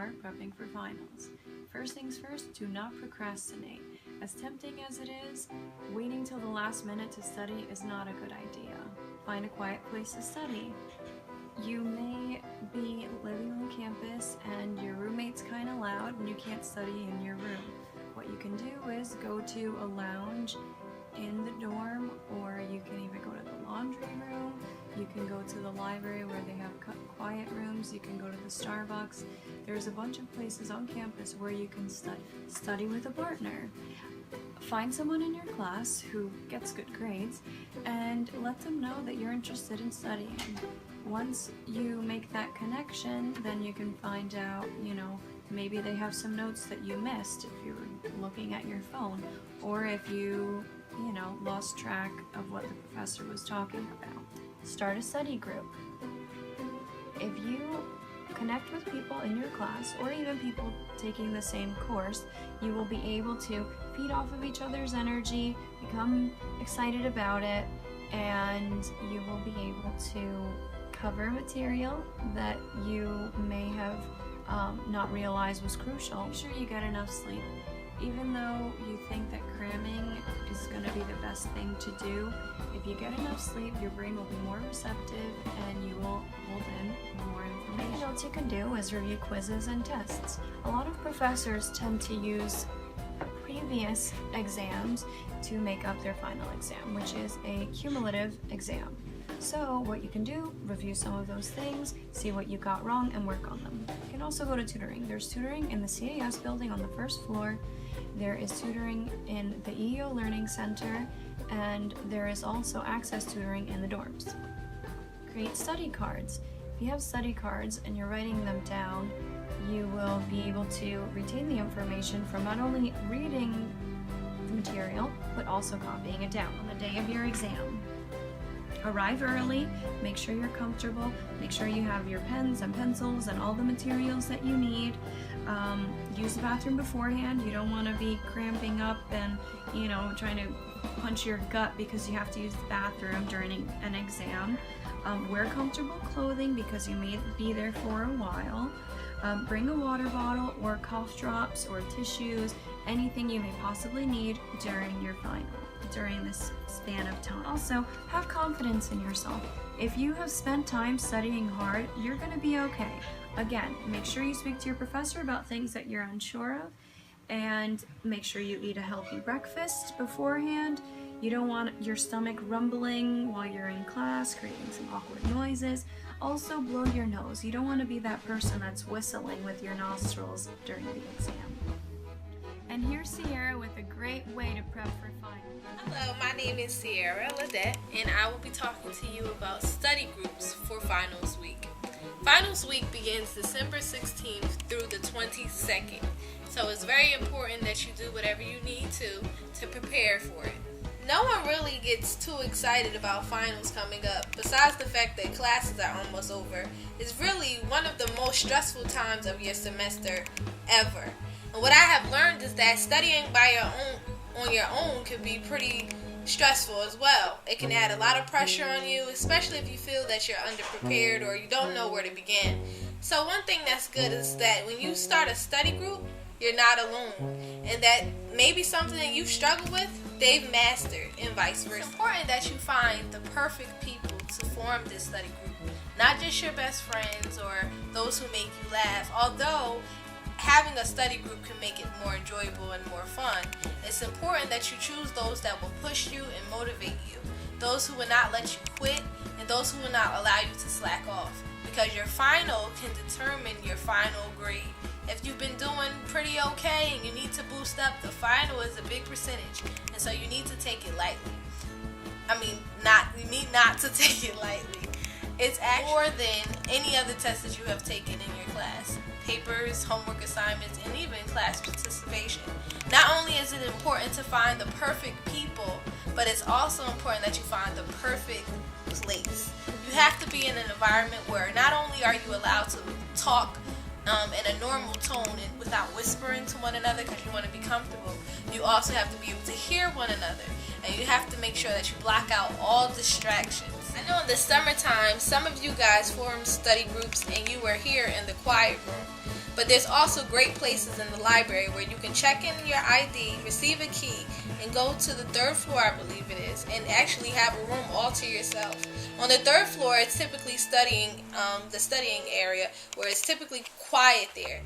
start prepping for finals. First things first, do not procrastinate. As tempting as it is, waiting till the last minute to study is not a good idea. Find a quiet place to study. You may be living on campus and your roommate's kind of loud and you can't study in your room. What you can do is go to a lounge in the dorm, or you can even go to the laundry room. You can go to the library where they have quiet rooms. You can go to the Starbucks. There's a bunch of places on campus where you can study with a partner. Find someone in your class who gets good grades and let them know that you're interested in studying. Once you make that connection, then you can find out, maybe they have some notes that you missed if you were looking at your phone, or if you lost track of what the professor was talking about. Start a study group. If you connect with people in your class, or even people taking the same course, you will be able to feed off of each other's energy, become excited about it, and you will be able to cover material that you may have not realized was crucial. Make sure you get enough sleep. Even though you think that cramming is going to be the best thing to do, if you get enough sleep, your brain will be more receptive and you will hold in more information. What else you can do is review quizzes and tests. A lot of professors tend to use previous exams to make up their final exam, which is a cumulative exam. So what you can do, review some of those things, see what you got wrong, and work on them. You can also go to tutoring. There's tutoring in the CAS building on the first floor. There is tutoring in the EO Learning Center, and there is also access tutoring in the dorms. Create study cards. If you have study cards and you're writing them down, you will be able to retain the information from not only reading the material, but also copying it down on the day of your exam. Arrive early, make sure you're comfortable, make sure you have your pens and pencils and all the materials that you need. Use the bathroom beforehand. You don't want to be cramping up and, trying to punch your gut because you have to use the bathroom during an exam. Wear comfortable clothing because you may be there for a while. Bring a water bottle or cough drops or tissues, anything you may possibly need during your final, during this span of time. Also, have confidence in yourself. If you have spent time studying hard, you're going to be okay. Again, make sure you speak to your professor about things that you're unsure of, and make sure you eat a healthy breakfast beforehand. You don't want your stomach rumbling while you're in class, creating some awkward noises. Also, blow your nose. You don't want to be that person that's whistling with your nostrils during the exam. And here's Ciara with a great way to prep for finals. Hello, my name is Ciara Ledette, and I will be talking to you about study groups for finals week. Finals week begins December 16th through the 22nd, so it's very important that you do whatever you need to prepare for it. No one really gets too excited about finals coming up, besides the fact that classes are almost over. It's really one of the most stressful times of your semester ever. And what I have learned is that studying on your own can be pretty stressful as well. It can add a lot of pressure on you, especially if you feel that you're underprepared or you don't know where to begin. So one thing that's good is that when you start a study group, you're not alone, and that maybe something that you've struggled with, they've mastered, and vice versa. It's important that you find the perfect people to form this study group, not just your best friends or those who make you laugh. Although having a study group can make it more enjoyable and more fun, it's important that you choose those that will push you and motivate you, those who will not let you quit, and those who will not allow you to slack off, because your final can determine your final grade. If you've been doing pretty okay and you need to boost up, the final is a big percentage, and so you need to take it lightly. You need not to take it lightly. It's actually more than any other test that you have taken in your class. Papers, homework assignments, and even class participation. Not only is it important to find the perfect people, but it's also important that you find the perfect place. You have to be in an environment where not only are you allowed to talk in a normal tone and without whispering to one another because you want to be comfortable, you also have to be able to hear one another, and you have to make sure that you block out all distractions. I know in the summertime, some of you guys formed study groups and you were here in the quiet room. But there's also great places in the library where you can check in your ID, receive a key, and go to the third floor, I believe it is, and actually have a room all to yourself. On the third floor, it's typically the studying area, where it's typically quiet there.